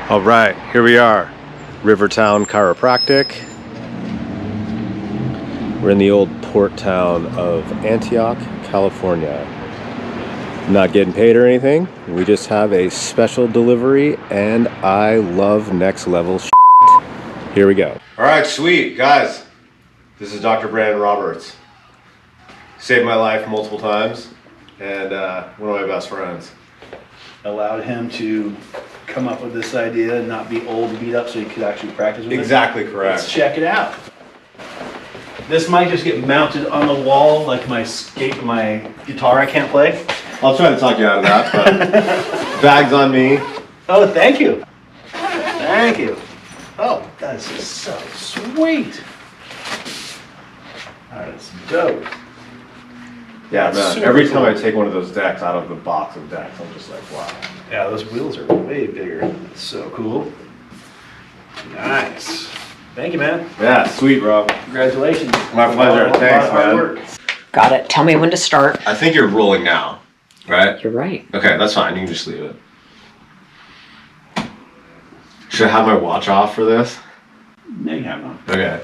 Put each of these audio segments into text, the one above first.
All right, here we are, Rivertown Chiropractic. We're in the old port town of Antioch, California. Not getting paid or anything. We just have a special delivery, and I love next level shit. Here we go. All right, sweet guys. This is Dr. Brandon Roberts. Saved my life multiple times, and one of my best friends. Allowed him to come up with this idea and not be old and beat up so he could actually practice with Exactly correct. Let's check it out. This might just get mounted on the wall like my guitar I can't play. I'll try to talk you out of that, but bag's on me. Oh, thank you. Thank you. Oh, this is so sweet. That's dope. Yeah, man. Every time I take one of those decks out of the box of decks, I'm just like, wow. Yeah, those wheels are way bigger. That's so cool. Nice. Thank you, man. Yeah, sweet, bro. Congratulations. My pleasure. Thanks, man. Got it. Tell me when to start. I think you're rolling now, right? You're right. Okay, that's fine. You can just leave it. Should I have my watch off for this? No, you have one. Okay.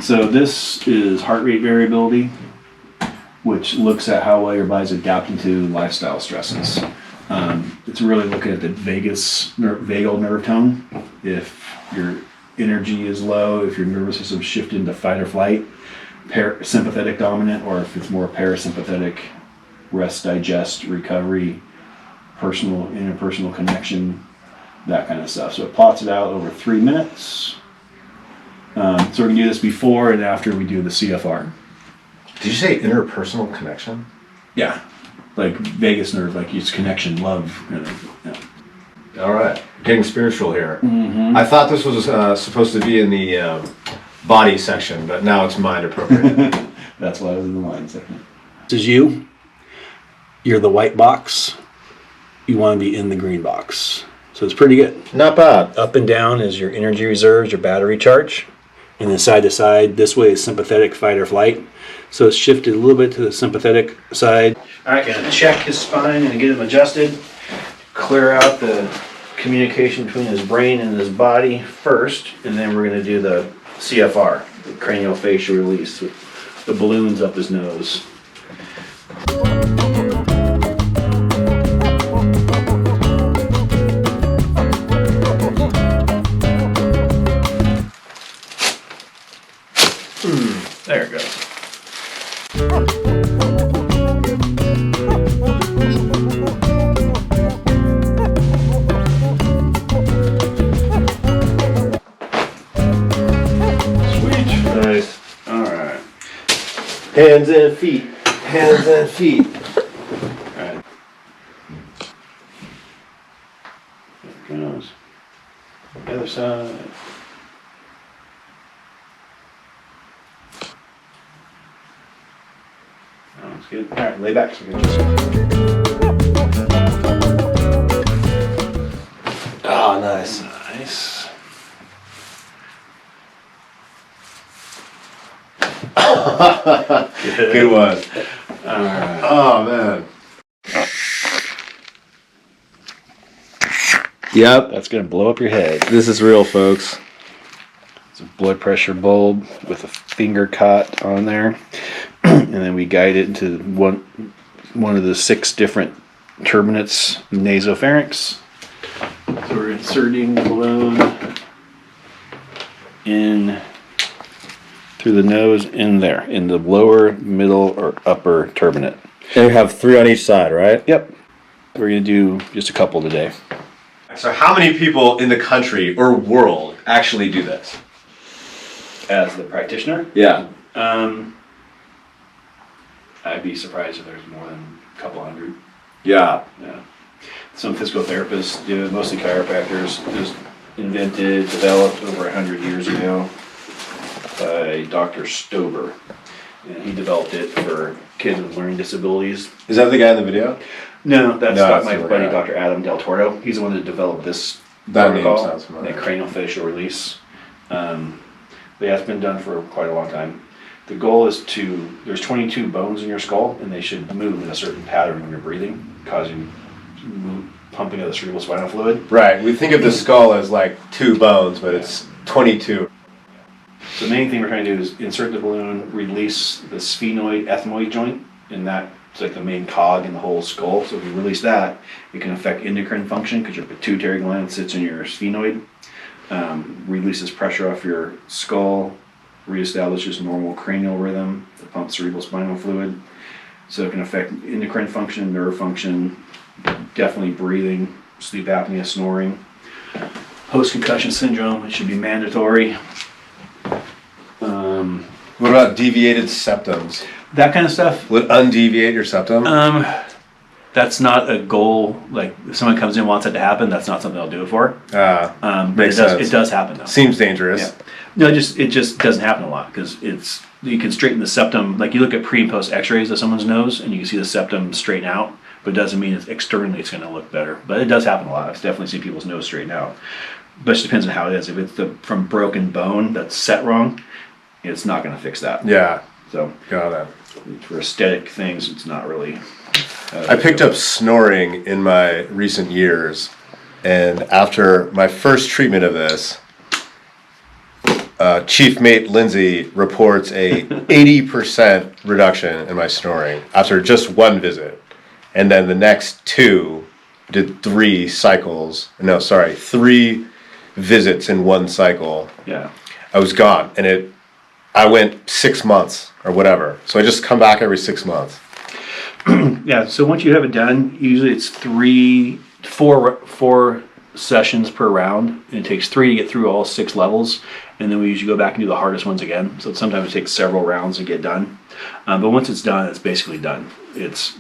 So this is heart rate variability, which looks at how well your body's adapting to lifestyle stresses. It's really looking at the vagal nerve tone. If your energy is low, if your nervous system shifted into fight or flight, sympathetic dominant, or if it's more parasympathetic, rest, digest, recovery, interpersonal connection, that kind of stuff. So it plots it out over 3 minutes. So we're gonna do this before and after we do the CFR. Did you say interpersonal connection? Yeah, like vagus nerve, like it's connection, love. Yeah. All right. Getting spiritual here. Mm-hmm. I thought this was supposed to be in the body section, but now it's mind appropriate. That's why I was in the mind section. This is you. You're the white box. You want to be in the green box. So it's pretty good. Not bad. Up and down is your energy reserves, your battery charge. And then side to side, this way is sympathetic fight or flight. So it's shifted a little bit to the sympathetic side. All right, gonna check his spine and get him adjusted. Clear out the communication between his brain and his body first, and then we're gonna do the CFR, the Cranial Facial Release, with the balloons up his nose. There it goes. Sweet. Nice. All right. Hands and feet. Hands and feet. All right. There it goes. The other side. Oh, that's good. All right, lay back so we can just. Oh, nice. Nice. Good one. All right. Oh, man. Yep. That's gonna blow up your head. This is real, folks. It's a blood pressure bulb with a finger cot on there, and then we guide it into one of the 6 different turbinates, nasopharynx. So we're inserting the balloon in through the nose in there, in the lower, middle, or upper turbinate. And you have 3 on each side, right? Yep. We're gonna do just a couple today. So how many people in the country or world actually do this? As the practitioner, Yeah. I'd be surprised if there's more than a couple hundred. Yeah. Yeah. Some physical therapists do it, mostly chiropractors. It was invented, developed over 100 years ago by Dr. Stober. And he developed it for kids with learning disabilities. Is that the guy in the video? No, that's No, not it's my the buddy guy. Dr. Adam Del Toro. He's the one that developed this That name protocol, sounds familiar. the Cranial Facial Release. But yeah, it's been done for quite a long time. The goal is there's 22 bones in your skull, and they should move in a certain pattern when you're breathing, causing pumping of the cerebral spinal fluid. Right. We think of the skull as like 2 bones, but it's 22. So the main thing we're trying to do is insert the balloon, release the sphenoid ethmoid joint, and that's like the main cog in the whole skull. So if you release that, it can affect endocrine function because your pituitary gland sits in your sphenoid, releases pressure off your skull, reestablishes normal cranial rhythm to pump cerebral spinal fluid. So it can affect endocrine function, nerve function, definitely breathing, sleep apnea, snoring. Post-concussion syndrome, it should be mandatory. What about deviated septums? That kind of stuff. Would undeviate your septum? That's not a goal. Like if someone comes in and wants it to happen, that's not something I'll do it for. But makes sense. It does happen though. Seems dangerous. Yeah. No, it just doesn't happen a lot because you can straighten the septum. Like you look at pre and post X-rays of someone's nose, and you can see the septum straighten out, but it doesn't mean externally it's going to look better. But it does happen a lot. I've definitely seen people's nose straighten out. But it depends on how it is. If it's from broken bone that's set wrong, it's not going to fix that. Yeah. So Got it. for aesthetic things, it's not really. I picked up snoring in my recent years, and after my first treatment of this, Chief Mate Lindsay reports a 80% reduction in my snoring after just one visit. And then the next 2 did 3 visits in one cycle. Yeah. I was gone, and I went 6 months or whatever. So I just come back every 6 months. Yeah, so once you have it done, usually it's 4 sessions per round, and it takes 3 to get through all 6 levels, and then we usually go back and do the hardest ones again. So sometimes it takes several rounds to get done, but once it's done, it's basically done. It's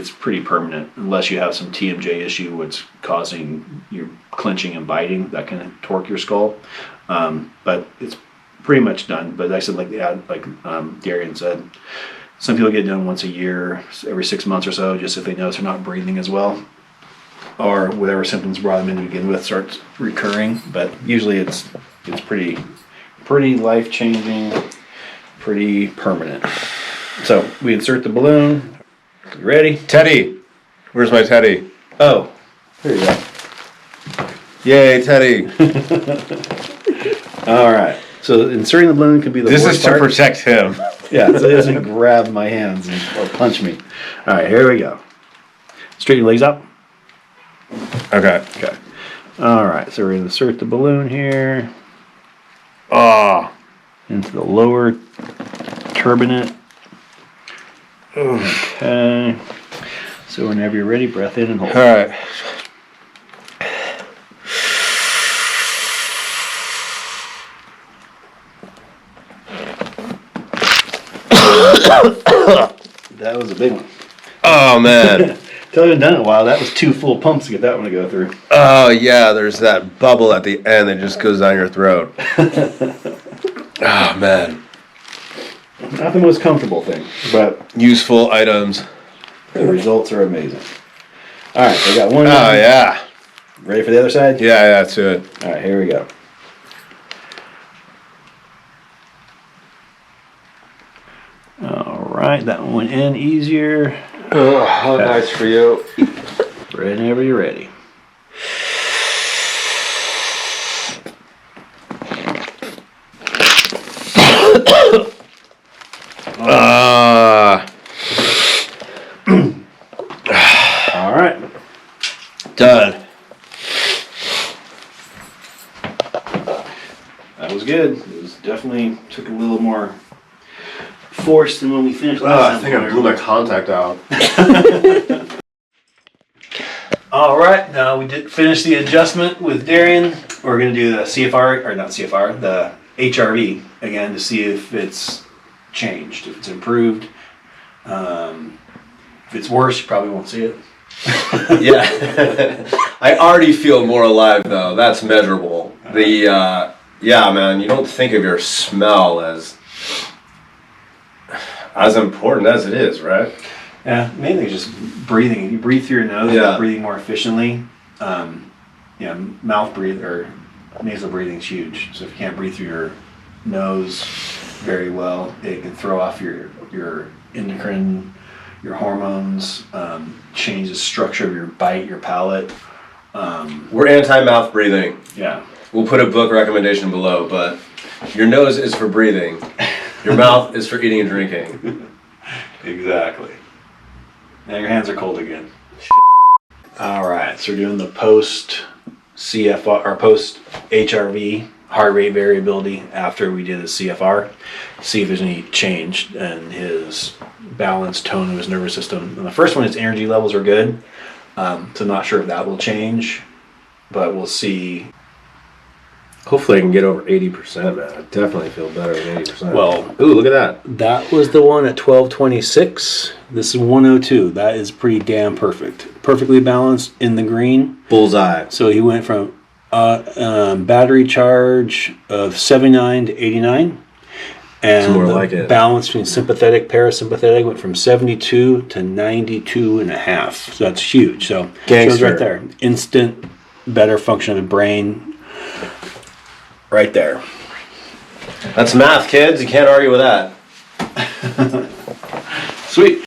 pretty permanent, unless you have some TMJ issue what's causing your clenching and biting that can torque your skull, but it's pretty much done. But I said, like Darian said, some people get done once a year, every 6 months or so, just if they notice they're not breathing as well, or whatever symptoms brought them in to begin with starts recurring. But usually it's pretty life changing, pretty permanent. So we insert the balloon. You ready? Teddy! Where's my Teddy? Oh, here you go. Yay, Teddy! All right. So inserting the balloon could be the This worst is to part. protect him. Yeah, so he doesn't grab my hands or punch me. All right, here we go. Straighten your legs up. Okay. Okay. All right, so we're going to insert the balloon here into the lower turbinate. Okay. So whenever you're ready, breath in and hold. All right. That was a big one. Oh, man. Till you've done it a while, that was 2 full pumps to get that one to go through. Oh, yeah, there's that bubble at the end that just goes down your throat. Oh, man. Not the most comfortable thing, but Useful items. the results are amazing. All right, we got one. Oh, yeah. Ready for the other side? Yeah, that's it. All right, here we go. All right, that one went in easier. Oh, how nice for you. Whenever you're ready. All right. Done. That was good. It was definitely took a little more force than when we finished Oh, last I think I blew my contact out. All right, now we did finish the adjustment with Darian. We're going to do the CFR, or not CFR, the HRV again to see if it's changed, if it's improved. If it's worse, you probably won't see it. Yeah. I already feel more alive, though. That's measurable. Yeah, man, you don't think of your smell as important as it is, right? Yeah, mainly just breathing. You breathe through your nose, Yeah. you're breathing more efficiently. Mouth breathe or nasal breathing is huge. So if you can't breathe through your nose very well, it can throw off your endocrine your hormones, change the structure of your bite, your palate. We're anti-mouth breathing. Yeah. We'll put a book recommendation below, but your nose is for breathing. Your mouth is for eating and drinking. Exactly. Now your hands are cold again. All right, so we're doing the post CFR or post HRV heart rate variability after we did the CFR. See if there's any change in his balance, tone of his nervous system. And the first one, his energy levels are good. So not sure if that will change, but we'll see. Hopefully I can get over 80%, man. I definitely feel better than 80%. Well, ooh, look at that. that was the one at 1226. This is 102. That is pretty damn perfect. Perfectly balanced in the green. Bullseye. So he went from battery charge of 79 to 89. And more the like it. balance between sympathetic, parasympathetic went from 72 to 92 and a half. So that's huge. So shows Gangster. right there. Instant better function of the brain. Right there. That's math, kids. You can't argue with that. Sweet.